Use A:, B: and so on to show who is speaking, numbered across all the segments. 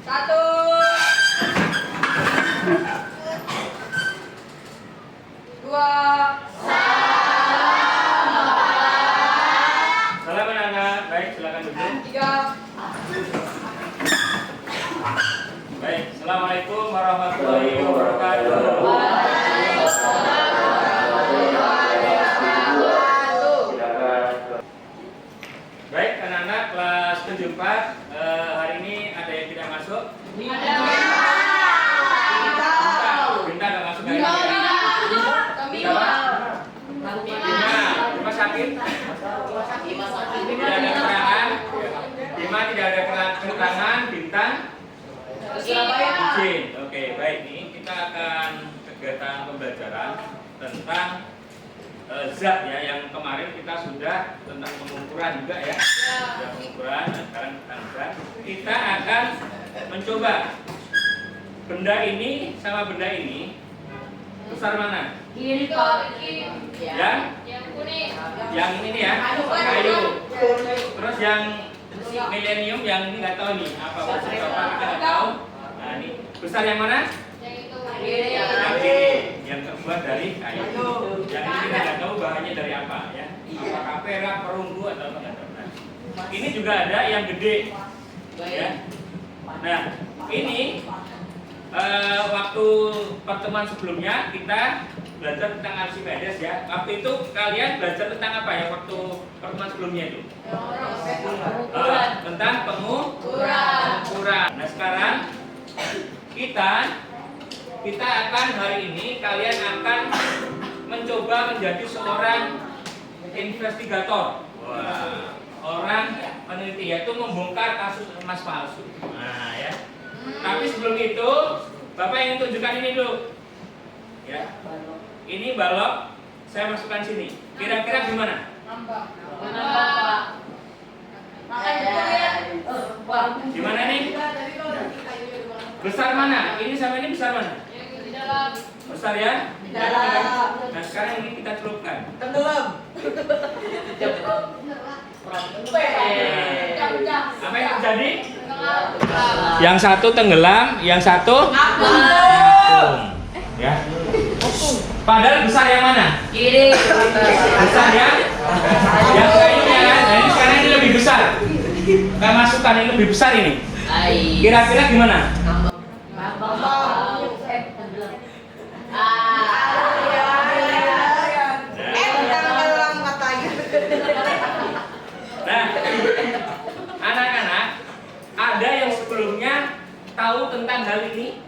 A: Satu. Dua.
B: Salam anak-anak. Baik, silakan duduk.
A: Tiga.
B: Baik, assalamualaikum warahmatullahi wabarakatuh. Baik, anak-anak kelas 74, hari ini ada yang tidak masuk?
A: Ada.
B: Binta nggak masuk hari ini? Bima sakit? Tidak ada keterangan. Bima tidak ada keterangan. Bintang? Izin. Oke, baik, nih kita akan kegiatan pembelajaran tentang zat ya, yang kemarin kita sudah tentang pengukuran juga ya. Sudah pengukuran, dan sekarang tentang zat. Kita akan mencoba benda ini sama benda ini besar mana?
A: Kiri Pak.
B: Yang
A: Kuning.
B: yang ini nih ya, kayu. Terus yang milenium yang ini nggak tahu nih apa proses apa, kita nggak tahu. Nah ini besar yang mana?
A: Yang itu.
B: Yang ini yang terbuat dari kayu. Yang ini kita nggak tahu bahannya dari apa ya. Apakah perak, perunggu atau apa, nggak tahu. Nah, ini juga ada yang gede. Ya. Nah ini waktu pertemuan sebelumnya kita belajar tentang Archimedes ya. Waktu itu kalian belajar tentang apa ya waktu pertemuan sebelumnya itu? Tentang pengukuran. Nah sekarang kita akan hari ini kalian akan mencoba menjadi seorang investigator. Wah, orang peneliti, yaitu membongkar kasus emas palsu. Nah ya. Tapi sebelum itu, Bapak ingin tunjukkan ini dulu. Ya. Ini balok, saya masukkan sini. Kira-kira gimana? Gimana nih? Besar mana? Ini sama ini besar mana? Besar ya? Nah sekarang ini kita celupkan.
C: Tenggelam.
B: Apa yang terjadi? Yang satu tenggelam, yang satu ngapung. Ya. Padahal besar yang mana?
A: Kiri.
B: Besar ya? Yang kayunya kan? Nah ini sekarang ini lebih besar. Kita masukkan ini lebih besar ini. Kira-kira gimana?
C: Tenggelam katanya.
B: Nah, anak-anak, ada yang sebelumnya tahu tentang hal ini?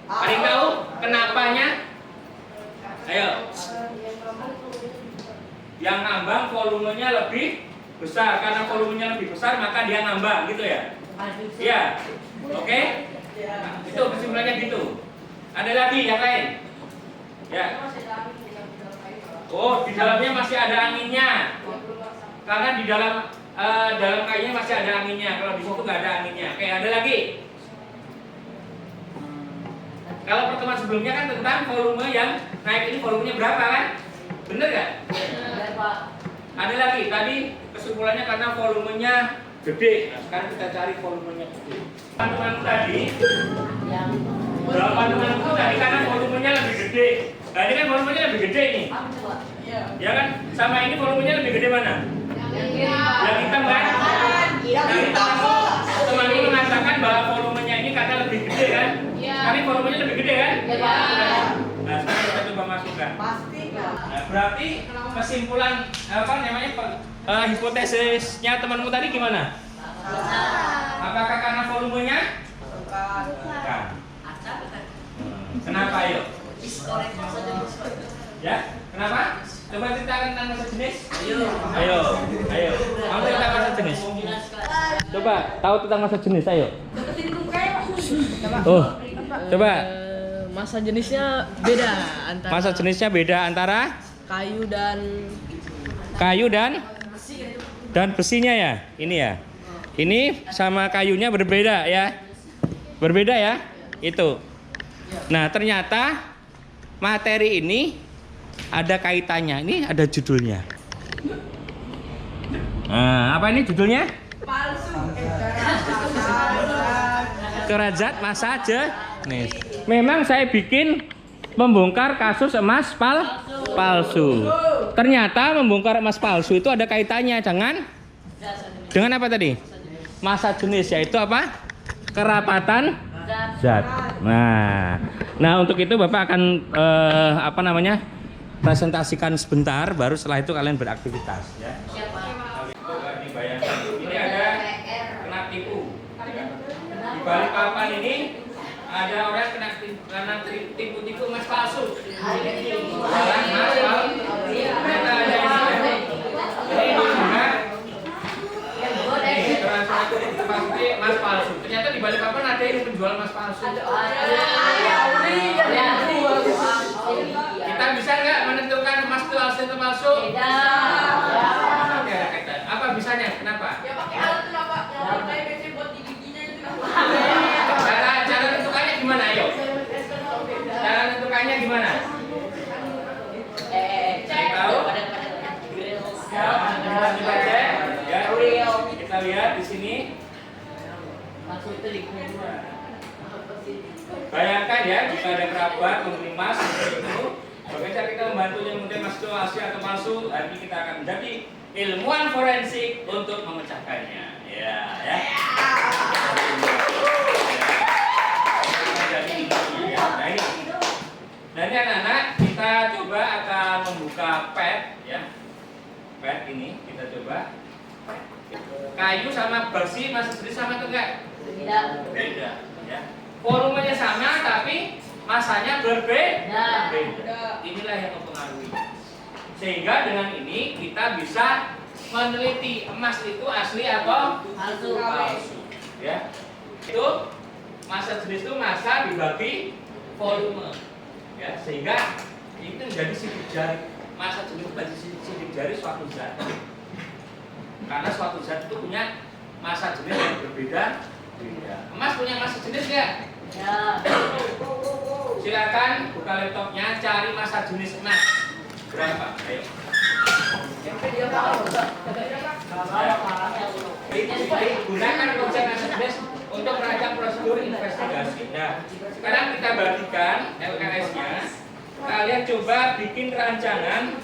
B: Ada yang tahu kenapanya? Ayo. Yang ngambang volumenya lebih besar, karena volumenya lebih besar maka dia ngambang gitu ya? Iya. Oke? Nah, itu kesimpulannya gitu. Ada lagi yang lain? Ya. Oh, di dalamnya masih ada anginnya. Karena di dalam kayunya masih ada anginnya. Kalau di situ nggak ada anginnya. Oke, ada lagi. Kalau pertemuan sebelumnya kan tentang volume yang naik, ini volumenya berapa kan? Bener nggak? Ada lagi. Tadi kesimpulannya karena volumenya gede. Nah, sekarang kita cari volumenya gede. Pantulanku tadi, pantulanku tadi karena volumenya lebih gede. Nah ini kan volumenya lebih gede nih. Ya kan? Sama ini volumenya lebih gede mana? Yang hitam kan? Yang hitam. Temanku mengatakan bahwa volumenya ini karena lebih gede kan? Karena volumenya lebih gede kan? Nah sekarang kita coba masukkan.
C: Pasti kan.
B: Nah, berarti kesimpulan apa namanya hipotesisnya temanmu tadi gimana? Apakah karena volumenya? Bukan. Kenapa ayo? Ya, kenapa? Coba ceritakan tentang masa jenis. Ayo. Kamu cerita masa jenis. Coba tahu tentang masa jenis, ayo. Oh, coba.
D: Masa jenisnya beda antara
B: Masa jenisnya beda antara
D: kayu dan
B: dan besinya ya. Ini ya. Ini sama kayunya berbeda ya. Berbeda ya. Itu. Nah, ternyata materi ini ada kaitannya. Ini ada judulnya. Nah, apa ini judulnya?
C: Palsu.
B: Kerajat masa jenis. Memang saya bikin membongkar kasus emas palsu. Ternyata membongkar emas palsu itu ada kaitannya dengan apa tadi? Masa jenis, yaitu apa? Kerapatan zat. Nah untuk itu Bapak akan presentasikan sebentar, baru setelah itu kalian beraktivitas ya. Ini ada kena tipu. Di balik papan ini ada orang kena tipu emas palsu. Jualan emas palsu. Ternyata ada ini. Ini juga emas palsu. Ternyata di balik papan ada yang menjual emas palsu. Kita bisa nggak menentukan emas itu asli atau palsu? Apa bisanya? Kenapa?
A: Ya pakai alat itu Pak. Yang kayak PC buat di giginya itu.
B: Cara tentukannya gimana? Ayo. Cara tentukannya gimana? Cek tahu? Kita cek. Ya. Kita lihat di sini. Bayangkan ya, jika ada kerabat membeli emas seperti itu, bagaimana cara kita membantunya menentukan emas itu asli atau palsu? Nanti kita akan menjadi ilmuwan forensik untuk memecahkannya. Ya. Nah ini anak-anak, kita coba akan membuka pet ya. Pet ini kita coba. Kayu sama besi masih jenis sama atau enggak? Beda ya. Volumenya sama tapi masanya berbeda. Inilah yang mempengaruhi. Sehingga dengan ini kita bisa meneliti emas itu asli atau palsu. Ya. Itu masa jenis itu masa dibagi volume. Ya, sehingga itu menjadi sidik jari. Masa jenis menjadi sidik jari suatu zat. Karena suatu zat itu punya masa jenis yang berbeda. Emas punya masa jenis nggak? Ya. Silakan buka laptopnya, cari masa jenis emas berapa? Ayo. Gunakan konsep masa jenis untuk merancang prosedur investigasi. Nah, sekarang kita bagikan LKS-nya. Kalian coba bikin rancangan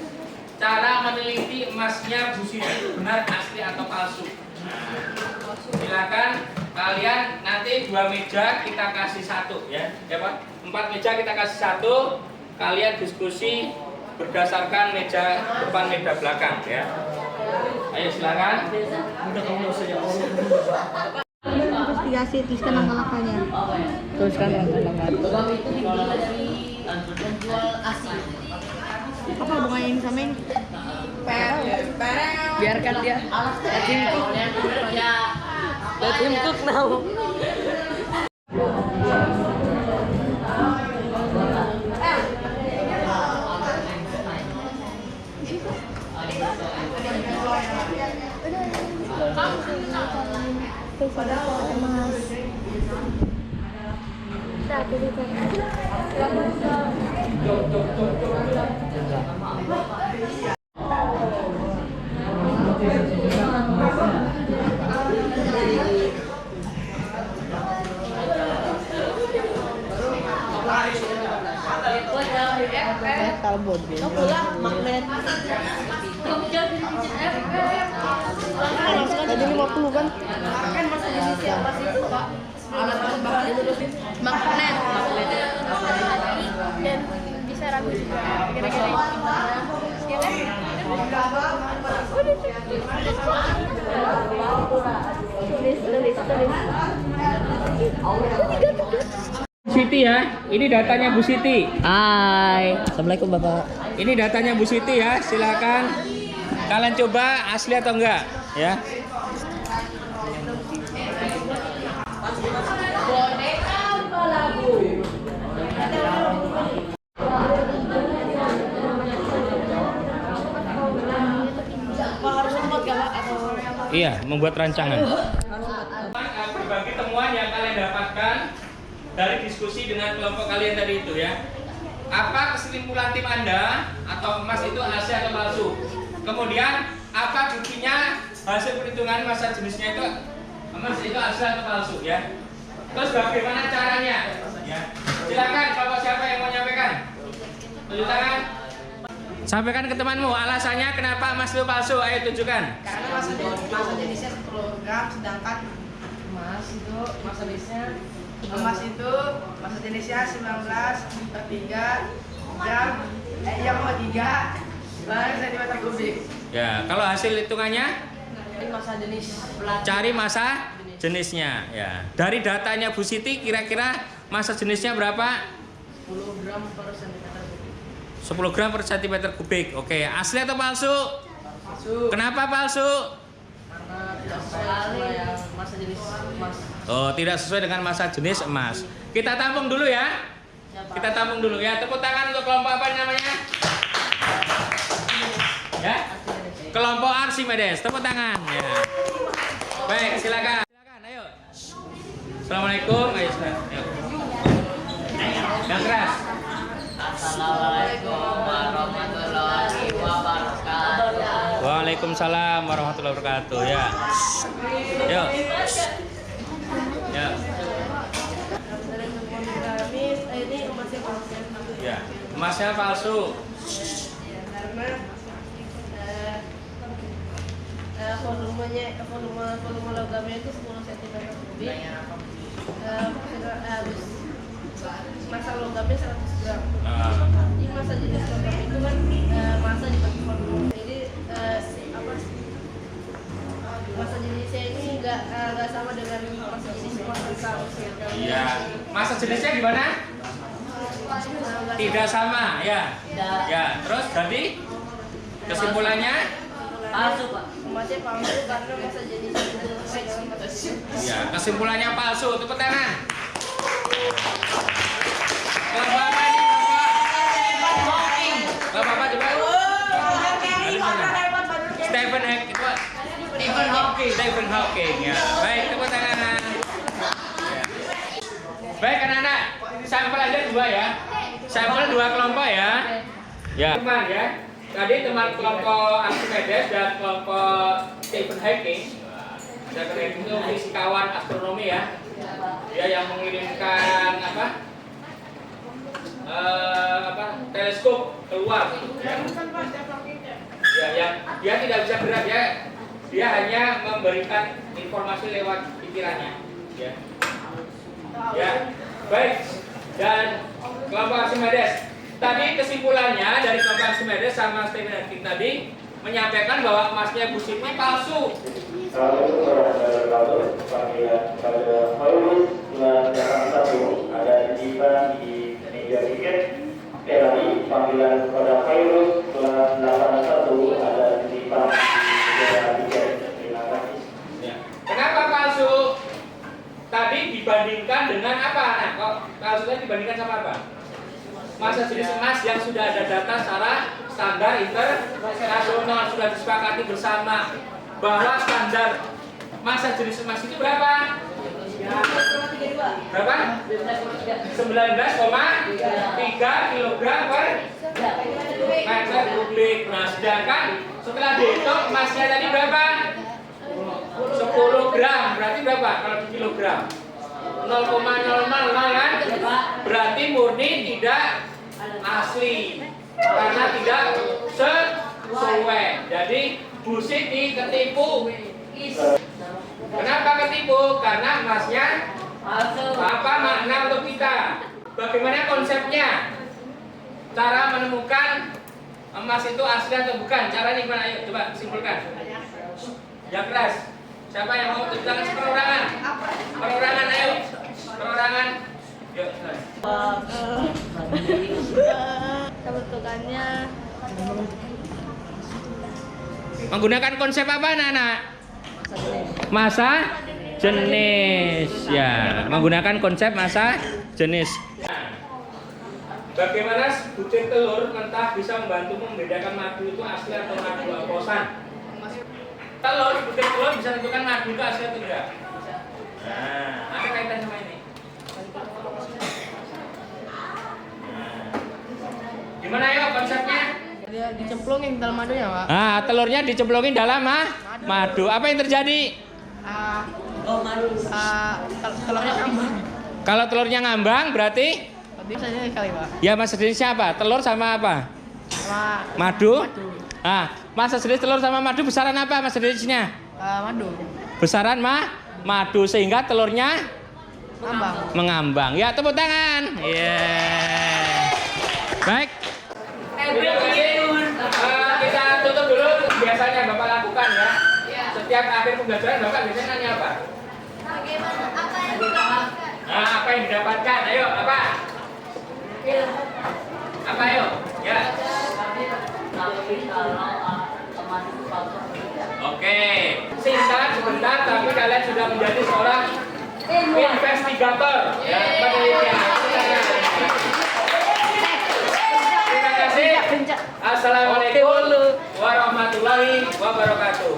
B: cara meneliti emasnya Bu Siti benar asli atau palsu. Silakan kalian nanti 2 meja kita kasih 1 ya. Ya Pak, 4 meja kita kasih 1. Kalian diskusi berdasarkan meja depan meja belakang ya. Ayo silakan.
C: Investigasi, tuliskan langkah-langkahnya.
D: Tuliskan langkah-langkah.
C: Apa hubungannya ini sama ini?
D: Biarkan dia. Let him cook now. Metal body.
C: Magnet.
D: Tadi 50 kan?
C: Kan masa jenis siapa sih itu Pak? Magnet. Dan bisa ragu juga. Kira-kira ya kan?
B: Siti ya, ini datanya Bu Siti.
D: Hai. Assalamualaikum Bapak.
B: Ini datanya Bu Siti ya, silakan kalian coba asli atau enggak ya.
A: Boneka kepala Bu.
C: Harus membuat gambar atau
B: Iya, membuat rancangan. Berbagi temuan yang kalian dapatkan dari diskusi dengan kelompok kalian tadi itu ya. Apa kesimpulan tim Anda atau emas itu asli atau palsu? Kemudian apa buktinya hasil perhitungan masa jenisnya itu emas itu asli atau palsu ya? Terus bagaimana caranya? Ya. Silakan kalau siapa yang mau nyampaikan. Tunjuk tangan. Sampaikan ke temanmu alasannya kenapa emas itu palsu. Ayo tunjukkan.
C: Karena masa jenisnya 10 gram, sedangkan emas itu masa jenisnya 19/3 gram, yang mau 3 cm kubik.
B: Ya, kalau hasil hitungannya
C: Masa jenis
B: cari masa jenisnya. Ya, dari datanya Bu Siti kira-kira masa jenisnya berapa?
C: 10 gram per cm kubik.
B: 10 gram per cm kubik. Oke, asli atau palsu?
C: Palsu.
B: Kenapa palsu?
C: Karena tidak sesuai yang masa jenis emas.
B: Oh, tidak sesuai dengan masa jenis emas. Kita tampung dulu ya. Kita tampung dulu ya. Tepuk tangan untuk kelompok apa namanya? Ya. Kelompok Archimedes. Tepuk tangan. Ya. Baik, silakan. Silakan, ayo. Assalamualaikum. Ayo, silakan. Ayo. Yang keras.
C: Assalamualaikum warahmatullahi wabarakatuh.
B: Waalaikumsalam warahmatullahi wabarakatuh. Ya. Yuk. Ya.
C: Ini emasnya palsu.
B: Ya. Emasnya palsu.
C: Karena volume logamnya itu 10 cm kubik. Masa logamnya 100 gram. Jadi masa jenis logam itu kan masa dibagi volume. Jadi masa jenisnya ini nggak sama dengan masa jenis emas besar.
B: Iya. Masa jenisnya gimana? Tidak sama, ya. Ya. Terus jadi kesimpulannya?
C: Palsu, Pak. Emasnya palsu karena masa jenisnya tidak sesuai dengan masa jenis.
B: Ya. Kesimpulannya palsu. Tepuk tangan. Kelompok apa ini? Kelompok apa coba? Stephen Hawking. Stephen Hawking. Ya. Baik, tepuk tangan. Ya. Baik anak-anak, sampel aja 2 ya. Sampel 2 kelompok ya. Ya. Teman ya. Tadi teman kelompok Archimedes dan kelompok Stephen Hawking. Stephen Hawking itu fisikawan astronomi ya. Dia yang mengirimkan teleskop keluar. Ya, yang dia tidak bisa gerak ya. Dia hanya memberikan informasi lewat pikirannya. Ya. Ya. Baik. Dan kelompok Archimedes. Tadi kesimpulannya dari kelompok Archimedes sama Stephen Hawking tadi menyampaikan bahwa emasnya Bu Siti palsu.
E: Assalamualaikum warahmatullahi wabarakatuh. Panggilan pada Paulus bulan Jakarta 1 ada titipan di meja tiket. Lagi panggilan pada Paulus bulan 81 ada titipan di meja tiket. Terima kasih.
B: Ya. Kenapa palsu? Tadi dibandingkan dengan apa? Nah, kok palsu tadi dibandingkan sama apa? Masa jenis emas yang sudah ada data secara standar internasional, sudah disepakati bersama bahwa standar masa jenis emas itu berapa? Berapa? 19,3 kg per meter kubik. Nah, sedangkan setelah dihitung emasnya tadi berapa? 10 gram. Berarti berapa kalau di kilogram? 0,000 kan? Berarti murni tidak asli karena tidak sesuai. Jadi Bu Siti ketipu. Kenapa ketipu? Karena emasnya apa makna untuk kita? Bagaimana konsepnya? Cara menemukan emas itu asli atau bukan? Caranya gimana? Ayo coba simpulkan. Yang keras. Siapa yang mau tunjukkan perorangan? Perorangan ayo. Perorangan. Yuk.
C: Bentukannya
B: Menggunakan konsep apa anak-anak? Masa jenis. Ya, menggunakan konsep masa jenis. Bagaimana butir telur mentah bisa membantu membedakan madu itu asli atau madu oplosan? Butir telur bisa menentukan madu itu asli atau tidak? Nah, ada kaitan sama ini. Gimana ya konsepnya?
C: dia dicemplungin dalam madunya, Pak.
B: Ah, telurnya dicemplungin dalam madu. Apa yang terjadi?
C: Telurnya ngambang.
B: Kalau telurnya ngambang berarti?
D: Tadi saya kali Pak.
B: Ya Mas Denis siapa? Telur sama apa?
D: Sama
B: Madu? Ah, Mas Denis telur sama madu besaran apa Mas Denisnya?
D: madu.
B: Besaran madu sehingga telurnya
D: Ngambang.
B: mengambang. Ya tepuk tangan. Baik. Terima kasih. Kita tutup dulu. Biasanya Bapak lakukan ya. Setiap akhir pembelajaran Bapak biasanya nanya apa?
A: Bagaimana apa yang didapatkan?
B: Apa yang didapatkan? Ayo, apa? Apa ayo? Ya. Oke. Singkat sebentar tapi kalian sudah menjadi seorang investigator ya, penelitian. Terima kasih. Assalamualaikum warahmatullahi wabarakatuh.